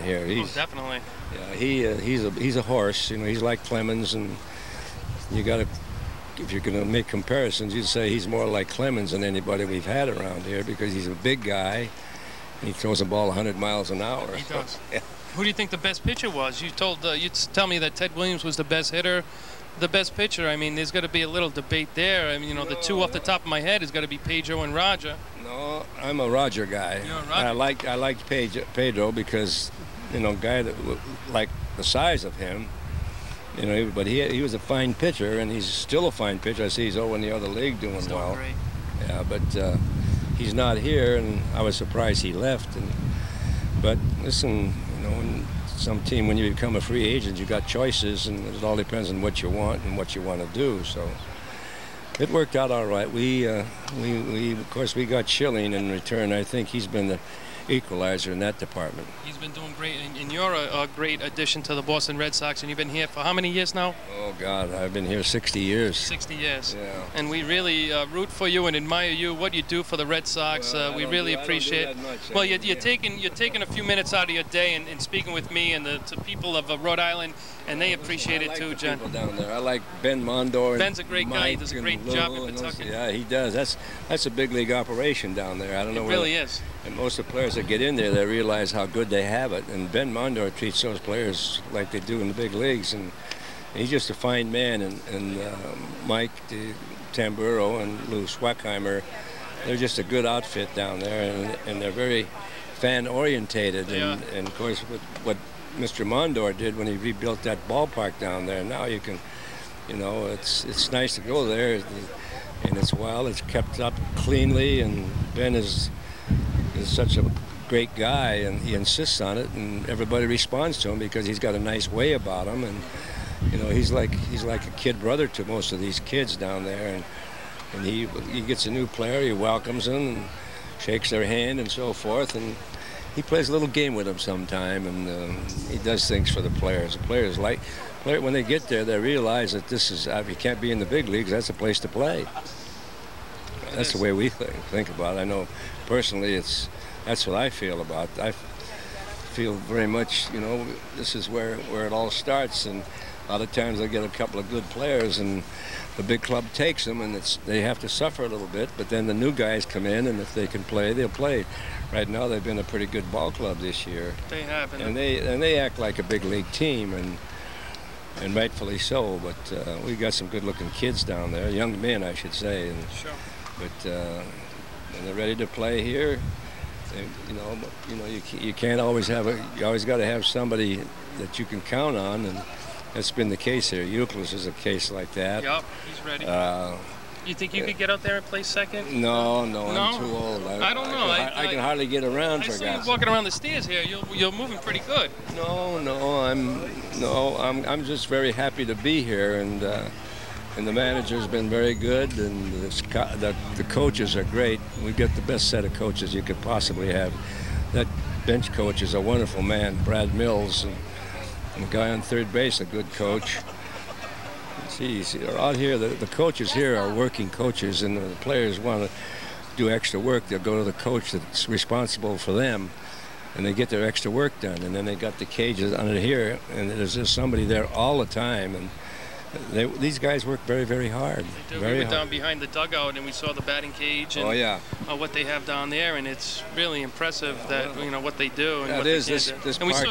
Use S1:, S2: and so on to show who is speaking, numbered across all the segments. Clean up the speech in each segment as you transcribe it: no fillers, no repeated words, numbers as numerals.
S1: here.
S2: Definitely.
S1: Yeah, he's a horse. You know, he's like Clemens, and you got to, if you're going to make comparisons, you'd say he's more like Clemens than anybody we've had around here because he's a big guy and he throws the ball 100 miles an hour.
S2: He does.
S1: Yeah.
S2: Who do you think the best pitcher was? You tell me that Ted Williams was the best hitter, the best pitcher. I mean, there's got to be a little debate there. I mean, you know, the two off the top of my head has got to be Pedro and Roger.
S1: No, I'm a Roger guy.
S2: You're a Roger.
S1: I liked Pedro because, you know, guy that like the size of him, you know, but he was a fine pitcher, and he's still a fine pitcher. I see he's over in the other league doing
S2: Still
S1: well.
S2: Great.
S1: Yeah, but he's not here, and I was surprised he left. But listen, you know, when some team, when you become a free agent, you got choices, and it all depends on what you want and what you want to do. So it worked out all right. We of course we got Schilling in return. I think he's been the equalizer in that department.
S2: He's been doing great, and you're a great addition to the Boston Red Sox, and you've been here for how many years now?
S1: Oh, God, I've been here 60 years.
S2: 60 years.
S1: Yeah.
S2: And we really root for you and admire you, what you do for the Red Sox. We really appreciate it. Well, you're taking a few minutes out of your day and speaking with me and the people of Rhode Island, and they appreciate it too, John.
S1: People down there. I like Ben Mondor.
S2: Ben's a great guy. He does a great job in Pawtucket.
S1: Yeah, he does. That's a big league operation down there. I don't know.
S2: It really is.
S1: And most of the players that get in there, they realize how good they have it. And Ben Mondor treats those players like they do in the big leagues. And he's just a fine man. And Mike Tamburo and Lou Schweckheimer, they're just a good outfit down there. And they're very fan-orientated. And, of course, what Mr. Mondor did when he rebuilt that ballpark down there, now you can, you know, it's nice to go there. And it's wild. It's kept up cleanly. And Ben is such a great guy, and he insists on it, and everybody responds to him because he's got a nice way about him, and you know, he's like a kid brother to most of these kids down there, and he gets a new player, he welcomes them and shakes their hand and so forth, and he plays a little game with them sometime, and he does things for the players. The players when they get there, they realize that this is, if you can't be in the big leagues, that's a place to play. That's the way we think about it. I know personally that's what I feel about it. I feel very much, you know, this is where it all starts, and a lot of times they get a couple of good players and the big club takes them, and they have to suffer a little bit, but then the new guys come in, and if they can play, they'll play. Right now they've been a pretty good ball club this year.
S2: They have.
S1: And they act like a big league team, and rightfully so, but we got some good looking kids down there, young men I should say. And,
S2: sure.
S1: But when they're ready to play here, you can't always have you always got to have somebody that you can count on, and that's been the case here. Euclid is a case like that.
S2: Yep, he's ready. You think you could get out there and play second?
S1: No, I'm too old.
S2: I don't know.
S1: I can hardly get around.
S2: I see you walking around the stairs here. You're moving pretty good.
S1: No, I'm just very happy to be here, and the manager's been very good, and the coaches are great. We've got the best set of coaches you could possibly have. That bench coach is a wonderful man, Brad Mills, and the guy on third base, a good coach. Geez, out here, the coaches here are working coaches, and the players want to do extra work. They'll go to the coach that's responsible for them, and they get their extra work done. And then they got the cages under here, and there's just somebody there all the time. And these guys work very, very hard.
S2: They do. We went down behind the dugout and we saw the batting cage and what they have down there, and it's really impressive that what they do. And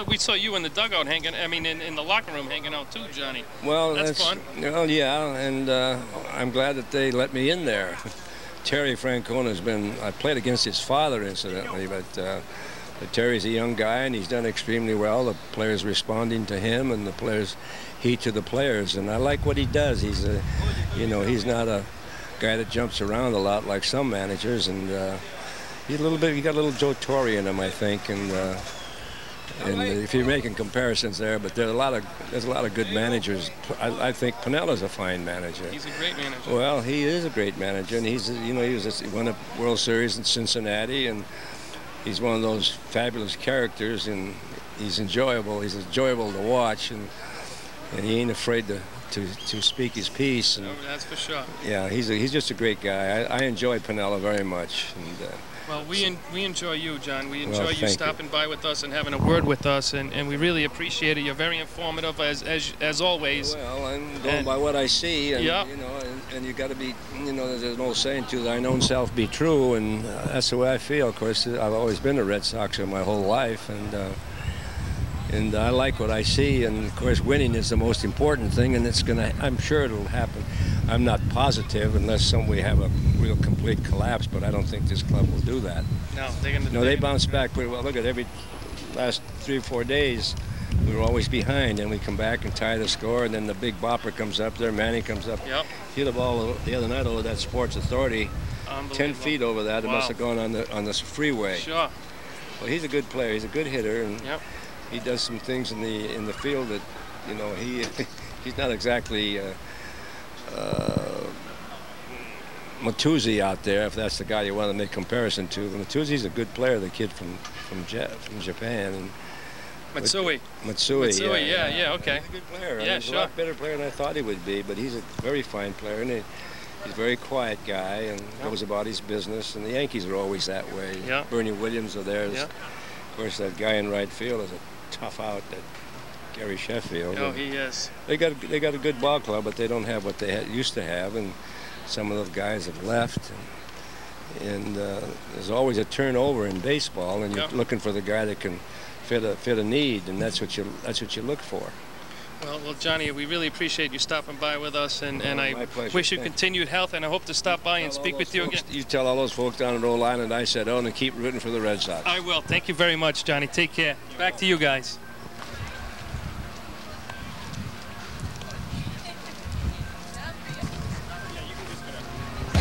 S2: we saw you in the dugout hanging. I mean, in the locker room hanging out too, Johnny.
S1: Well,
S2: that's fun.
S1: Well, yeah, and I'm glad that they let me in there. Terry Francona's been. I played against his father, incidentally, but Terry's a young guy and he's done extremely well. The players responding to him, and the players. He to the players, and I like what he does. He's he's not a guy that jumps around a lot like some managers, and he got a little Joe Torre in him, I think, and if you're making comparisons there, but there's a lot of good managers. I think Pinella's a fine manager.
S2: He's a great manager.
S1: Well, he is a great manager, and he won a World Series in Cincinnati, and he's one of those fabulous characters, and he's enjoyable. He's enjoyable to watch, and he ain't afraid to speak his piece. And
S2: that's for sure.
S1: Yeah, he's just a great guy. I enjoy Piniella very much, and
S2: Well, we enjoy you, John. We enjoy you stopping by with us and having a word with us, and we really appreciate it. You're very informative as always.
S1: Well, I'm going by what I see, and
S2: yeah.
S1: you know, and you got to be, you know, there's an old saying too, thine own self be true, and that's the way I feel. Of course, I've always been a Red Soxer my whole life, and I like what I see, and of course winning is the most important thing, and I'm sure it'll happen. I'm not positive unless we have a real complete collapse, but I don't think this club will do that.
S2: No, they're going to.
S1: No, they bounce back pretty well. Look at every last 3 or 4 days, we were always behind, and we come back and tie the score, and then the big bopper comes up there, Manny comes up.
S2: Yep.
S1: Hit the ball the other night over that Sports Authority, 10 feet over that. It must have gone on the freeway.
S2: Sure.
S1: Well, he's a good player. He's a good hitter, and
S2: yep.
S1: he does some things in the field that, you know, he's not exactly Matuzzi out there, if that's the guy you want to make comparison to. Matuzzi's a good player, the kid from Japan. And
S2: Matsui, yeah, okay.
S1: He's a good player.
S2: Yeah,
S1: he's a lot better player than I thought he would be, but he's a very fine player, and he's a very quiet guy and goes about his business, and the Yankees are always that way.
S2: Yeah.
S1: Bernie Williams are there.
S2: Yeah.
S1: Of course, that guy in right field is a tough out, that Gary Sheffield.
S2: Oh, he is.
S1: They got a good ball club, but they don't have what they used to have, and some of those guys have left. And there's always a turnover in baseball, and you're looking for the guy that can fit a need, and that's what you look for.
S2: Well, Johnny, we really appreciate you stopping by with us, and I wish you continued health, and I hope to stop by and speak with you again.
S1: You tell all those folks down in Rhode Island I said, and keep rooting for the Red Sox.
S2: I will. Thank you very much, Johnny. Take care. Back to you guys.